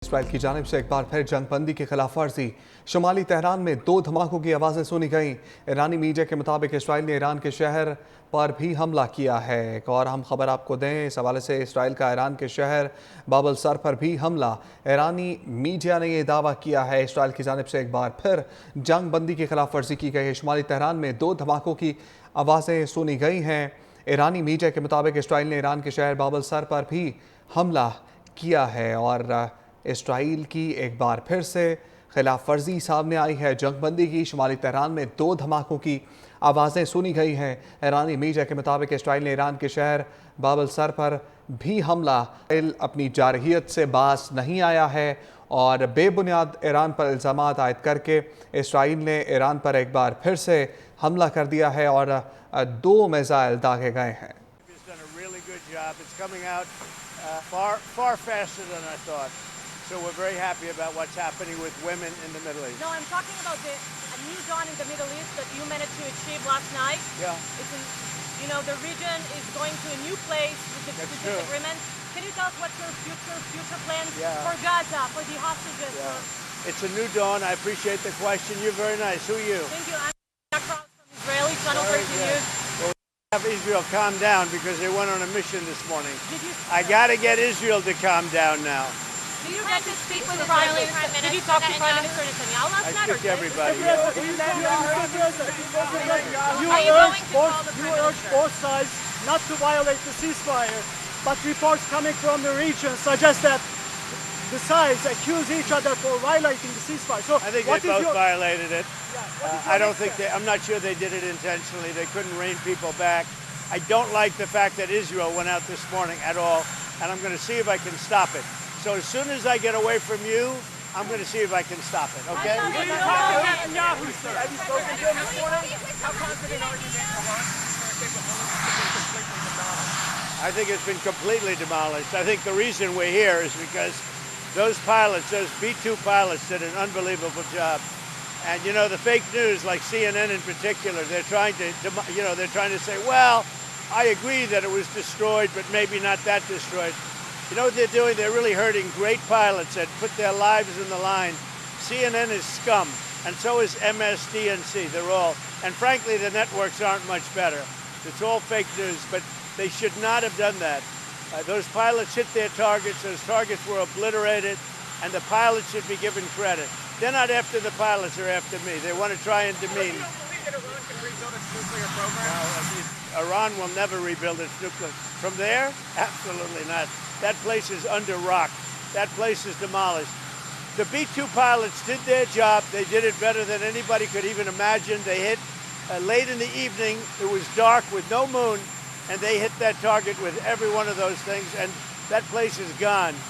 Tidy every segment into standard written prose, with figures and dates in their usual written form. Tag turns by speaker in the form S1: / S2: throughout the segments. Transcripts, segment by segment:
S1: اسرائیل کی جانب سے ایک بار پھر جنگ بندی کی خلاف ورزی شمالی تہران میں 2 دھماکوں کی آوازیں سنی گئیں۔ ایرانی میڈیا کے مطابق اسرائیل نے ایران کے شہر پر بھی حملہ کیا ہے۔ ایک اور اہم خبر آپ کو دیں، اس حوالے سے اسرائیل کا ایران کے شہر باب السر پر بھی حملہ۔ ایرانی میڈیا نے یہ دعویٰ کیا ہے اسرائیل کی جانب سے ایک بار پھر جنگ بندی کی خلاف ورزی کی گئی ہے۔ شمالی تہران میں 2 دھماکوں کی آوازیں سنی گئی ہیں۔ ایرانی میڈیا کے مطابق اسرائیل نے ایران کے شہر باب السر پر بھی حملہ کیا ہے اور اسرائیل کی ایک بار پھر سے خلاف ورزی سامنے آئی ہے جنگ بندی کی۔ شمالی تہران میں 2 دھماکوں کی آوازیں سنی گئی ہیں۔ ایرانی میڈیا کے مطابق اسرائیل نے ایران کے شہر باب السر پر بھی حملہ۔ اسرائیل اپنی جارحیت سے باز نہیں آیا ہے اور بے بنیاد ایران پر الزامات عائد کر کے اسرائیل نے ایران پر ایک بار پھر سے حملہ کر دیا ہے اور 2 میزائل داغے گئے ہیں۔
S2: So we're very happy about what's happening with women in the Middle East.
S3: No, I'm talking about a new dawn in the Middle East that you managed to achieve last night.
S2: Yeah.
S3: The region is going to a new place with this agreement. Can you tell us what's your future plans for Gaza, for the hostages?
S2: Yeah. It's a new dawn. I appreciate the question. You're very nice. Who are you?
S3: Thank you. I'm Akra from Israeli Channel 13 News.
S2: Well, we have Israel calm down because they went on a mission this morning. I got to get Israel to calm down now.
S3: Did you get to speak with Prime Minister? Did you talk to Prime Minister Netanyahu last night?
S2: I speak to everybody.
S4: You urge both sides not to violate the ceasefire, but reports coming from the region suggest that the sides accuse each other for violating the ceasefire. So
S2: I think they both violated it. I don't think I'm not sure they did it intentionally. They couldn't rein people back. I don't like the fact that Israel went out this morning at all, and I'm going to see if I can stop it. So as soon as I get away from you, I'm going to see if I can stop it, okay?
S4: Have you spoken to him this morning? How confident are you that Iran is capable of completely demolished?
S2: I think it's been completely demolished. I think the reason we're here is because those pilots, those B-2 pilots, did an unbelievable job. And you know, the fake news, like CNN in particular, they're trying to say, well, I agree that it was destroyed, but maybe not that destroyed. You know what they're doing? They're really hurting great pilots that put their lives in the line. CNN is scum, and so is MSDNC. They're all, and frankly, the networks aren't much better. It's all fake news, but they should not have done that. Those pilots hit their targets. Those targets were obliterated, and the pilots should be given credit. They're not after the pilots, they're after me. They want to try and demean.
S4: You don't believe that Iran can rebuild its nuclear program?
S2: No, Iran will never rebuild its nuclear. From there? Absolutely not. That place is under rock. That place is demolished. The B-2 pilots did their job. They did it better than anybody could even imagine. They hit late in the evening. It was dark with no moon, and they hit that target with every one of those things, and that place is gone.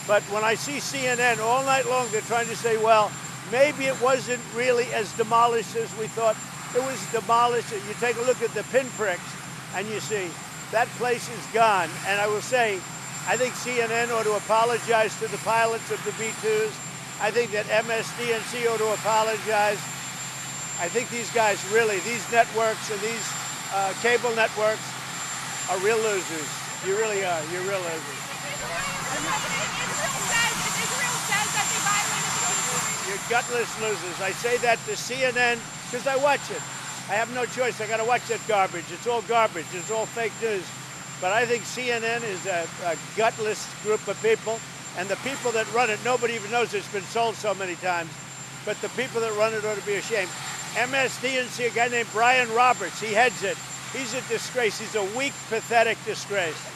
S2: But when I see CNN all night long, they're trying to say, well, maybe it wasn't really as demolished as we thought. It was demolished. You take a look at the pinpricks, and you see that place is gone. And I will say, I think CNN ought to apologize to the pilots of the B-2s. I think that MSDNC ought to apologize. I think these guys really, these networks and these cable networks are real losers. You really are. You're real losers.
S3: Israel says that they violated the ceasefire.
S2: You're gutless losers. I say that to CNN because I watch it. I have no choice. I got to watch that garbage. It's all garbage. It's all fake news. But I think CNN is a gutless group of people, and the people that run it, nobody even knows it's been sold so many times, but the people that run it ought to be ashamed. MSDNC, a guy named Brian Roberts, he heads it. He's a disgrace. He's a weak, pathetic disgrace.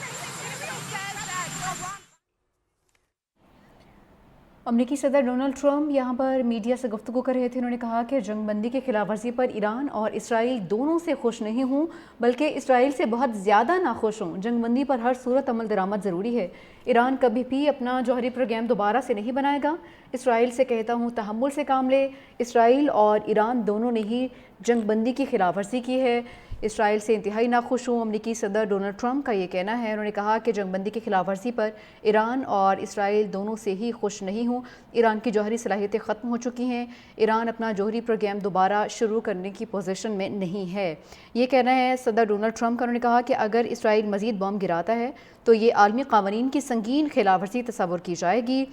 S5: امریکی صدر Donald Trump یہاں پر media سے گفتگو کر رہے تھے۔ انہوں نے کہا کہ جنگ بندی کی خلاف ورزی پر ایران اور اسرائیل دونوں سے خوش نہیں ہوں، بلکہ اسرائیل سے بہت زیادہ ناخوش ہوں۔ جنگ بندی پر ہر صورت عمل درآمد ضروری ہے۔ ایران کبھی بھی اپنا جوہری پروگرام دوبارہ سے نہیں بنائے گا۔ اسرائیل سے کہتا ہوں تحمل سے کام لے۔ اسرائیل اور ایران دونوں نے ہی جنگ بندی کی خلاف ورزی کی ہے۔ اسرائیل سے انتہائی ناخوش ہوں، امریکی صدر ڈونلڈ ٹرمپ کا یہ کہنا ہے۔ انہوں نے کہا کہ جنگ بندی کی خلاف ورزی پر ایران اور اسرائیل دونوں سے ہی خوش نہیں ہوں۔ ایران کی جوہری صلاحیتیں ختم ہو چکی ہیں۔ ایران اپنا جوہری پروگرام دوبارہ شروع کرنے کی پوزیشن میں نہیں ہے۔ یہ کہنا ہے صدر ڈونلڈ ٹرمپ کا۔ انہوں نے کہا کہ اگر اسرائیل مزید بم گراتا ہے تو یہ عالمی قوانین کی سنگین خلاف ورزی تصور کی جائے گی۔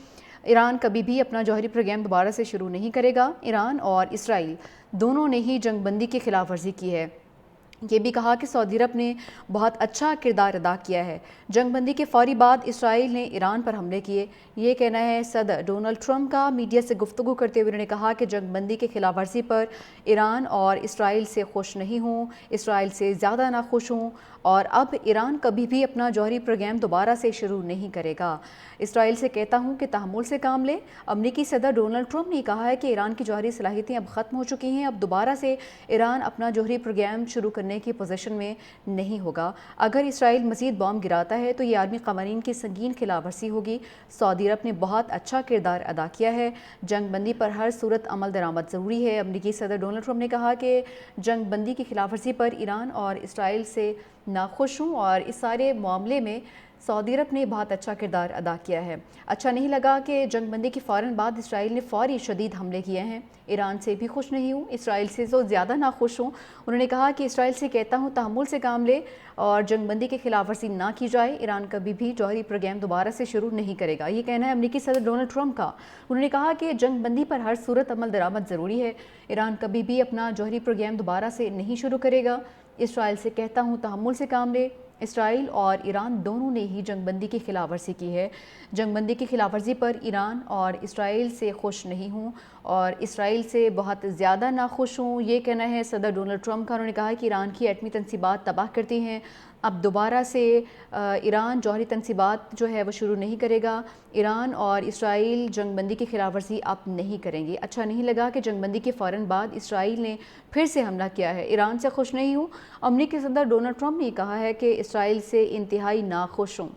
S5: ایران کبھی بھی اپنا جوہری پروگرام دوبارہ سے شروع نہیں کرے گا۔ ایران اور اسرائیل دونوں نے ہی جنگ بندی کی خلاف ورزی کی ہے۔ یہ بھی کہا کہ سعودی عرب نے بہت اچھا کردار ادا کیا ہے۔ جنگ بندی کے فوری بعد اسرائیل نے ایران پر حملے کیے۔ یہ کہنا ہے صدر ڈونلڈ ٹرمپ کا۔ میڈیا سے گفتگو کرتے ہوئے انہوں نے کہا کہ جنگ بندی کے خلاف ورزی پر ایران اور اسرائیل سے خوش نہیں ہوں، اسرائیل سے زیادہ نہ خوش ہوں، اور اب ایران کبھی بھی اپنا جوہری پروگرام دوبارہ سے شروع نہیں کرے گا۔ اسرائیل سے کہتا ہوں کہ تحمل سے کام لے۔ امریکی صدر ڈونلڈ ٹرمپ نے کہا ہے کہ ایران کی جوہری صلاحیتیں اب ختم ہو چکی ہیں، اب دوبارہ سے ایران اپنا جوہری پروگرام شروع کرنے کی پوزیشن میں نہیں ہوگا۔ اگر اسرائیل مزید بام گراتا ہے تو یہ عالمی قوانین کی سنگین خلاف ورزی ہوگی۔ سعودی عرب نے بہت اچھا کردار ادا کیا ہے۔ جنگ بندی پر ہر صورت عمل درآمد ضروری ہے۔ امریکی صدر ڈونلڈ ٹرمپ نے کہا کہ جنگ بندی کی خلاف ورزی پر ایران اور اسرائیل سے ناخوش ہوں اور اس سارے معاملے میں سعودی عرب نے بہت اچھا کردار ادا کیا ہے۔ اچھا نہیں لگا کہ جنگ بندی کے فوراً بعد اسرائیل نے فوری شدید حملے کیے ہیں۔ ایران سے بھی خوش نہیں ہوں، اسرائیل سے تو زیادہ ناخوش ہوں۔ انہوں نے کہا کہ اسرائیل سے کہتا ہوں تحمل سے کام لے اور جنگ بندی کی خلاف ورزی نہ کی جائے۔ ایران کبھی بھی جوہری پروگرام دوبارہ سے شروع نہیں کرے گا۔ یہ کہنا ہے امریکی صدر ڈونلڈ ٹرمپ کا۔ انہوں نے کہا کہ جنگ بندی پر ہر صورت عمل درآمد ضروری ہے۔ ایران کبھی بھی اپنا جوہری پروگرام دوبارہ سے نہیں شروع کرے گا۔ اسرائیل سے کہتا ہوں تحمل سے کام لے۔ اسرائیل اور ایران دونوں نے ہی جنگ بندی کی خلاف ورزی کی ہے۔ جنگ بندی کی خلاف ورزی پر ایران اور اسرائیل سے خوش نہیں ہوں اور اسرائیل سے بہت زیادہ ناخوش ہوں۔ یہ کہنا ہے صدر ڈونلڈ ٹرمپ کا۔ انہوں نے کہا کہ ایران کی ایٹمی تنصیبات تباہ کرتی ہیں، اب دوبارہ سے ایران جوہری تنصیبات جو ہے وہ شروع نہیں کرے گا۔ ایران اور اسرائیل جنگ بندی کی خلاف ورزی اب نہیں کریں گے۔ اچھا نہیں لگا کہ جنگ بندی کے فوراً بعد اسرائیل نے پھر سے حملہ کیا ہے۔ ایران سے خوش نہیں ہوں۔ امریکی صدر ڈونلڈ ٹرمپ نے کہا ہے کہ اسرائیل سے انتہائی ناخوش ہوں۔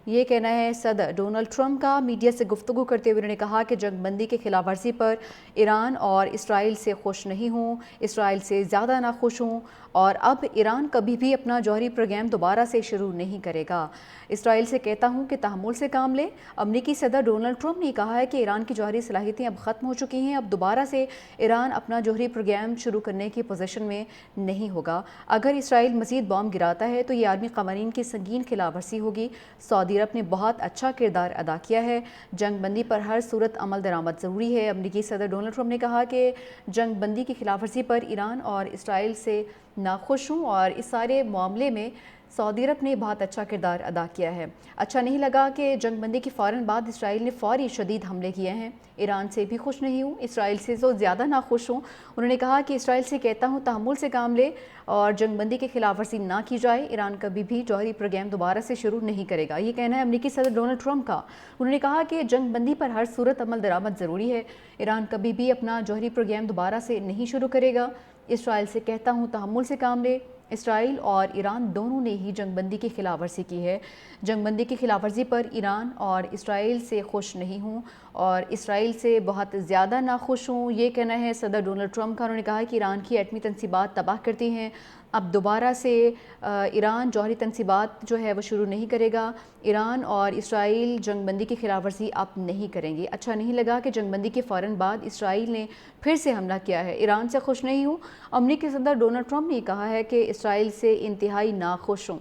S5: یہ کہنا ہے صدر ڈونلڈ ٹرمپ کا۔ میڈیا سے گفتگو کرتے ہوئے انہوں نے کہا کہ جنگ بندی کی خلاف ورزی پر ایران اور اسرائیل سے خوش نہیں ہوں، اسرائیل سے زیادہ ناخوش ہوں، اور اب ایران کبھی بھی اپنا جوہری پروگرام دوبارہ سے شروع نہیں کرے گا۔ اسرائیل سے کہتا ہوں کہ تحمل سے کام لے۔ امریکی صدر ڈونلڈ ٹرمپ نے کہا ہے کہ ایران کی جوہری صلاحیتیں اب ختم ہو چکی ہیں، اب دوبارہ سے ایران اپنا جوہری پروگرام شروع کرنے کی پوزیشن میں نہیں ہوگا۔ اگر اسرائیل مزید بام گراتا ہے تو یہ عالمی قوانین کی سنگین خلاف ورزی ہوگی۔ سعودی عرب نے بہت اچھا کردار ادا کیا ہے۔ جنگ بندی پر ہر صورت عمل درآمد ضروری ہے۔ امریکی صدر ڈونلڈ ٹرمپ نے کہا کہ جنگ بندی کی خلاف ورزی پر ایران اور اسرائیل سے ناخوش ہوں اور اس سارے معاملے میں سعودی عرب نے بہت اچھا کردار ادا کیا ہے۔ اچھا نہیں لگا کہ جنگ بندی کے فوراً بعد اسرائیل نے فوری شدید حملے کیے ہیں۔ ایران سے بھی خوش نہیں ہوں، اسرائیل سے تو زیادہ ناخوش ہوں۔ انہوں نے کہا کہ اسرائیل سے کہتا ہوں تحمل سے کام لے اور جنگ بندی کی خلاف ورزی نہ کی جائے۔ ایران کبھی بھی جوہری پروگرام دوبارہ سے شروع نہیں کرے گا۔ یہ کہنا ہے امریکی صدر ڈونلڈ ٹرمپ کا۔ انہوں نے کہا کہ جنگ بندی پر ہر صورت عمل درآمد ضروری ہے۔ ایران کبھی بھی اپنا جوہری پروگرام دوبارہ سے نہیں شروع کرے گا۔ اسرائیل سے کہتا ہوں تحمل سے کام لے۔ اسرائیل اور ایران دونوں نے ہی جنگ بندی کی خلاف ورزی کی ہے۔ جنگ بندی کی خلاف ورزی پر ایران اور اسرائیل سے خوش نہیں ہوں اور اسرائیل سے بہت زیادہ ناخوش ہوں۔ یہ کہنا ہے صدر ڈونلڈ ٹرمپ کا۔ انہوں نے کہا کہ ایران کی ایٹمی تنصیبات تباہ کرتی ہیں، اب دوبارہ سے ایران جوہری تنصیبات جو ہے وہ شروع نہیں کرے گا۔ ایران اور اسرائیل جنگ بندی کی خلاف ورزی اب نہیں کریں گے۔ اچھا نہیں لگا کہ جنگ بندی کے فوراً بعد اسرائیل نے پھر سے حملہ کیا ہے۔ ایران سے خوش نہیں ہوں۔ امریکی صدر ڈونلڈ ٹرمپ نے کہا ہے کہ اسرائیل سے انتہائی ناخوش ہوں۔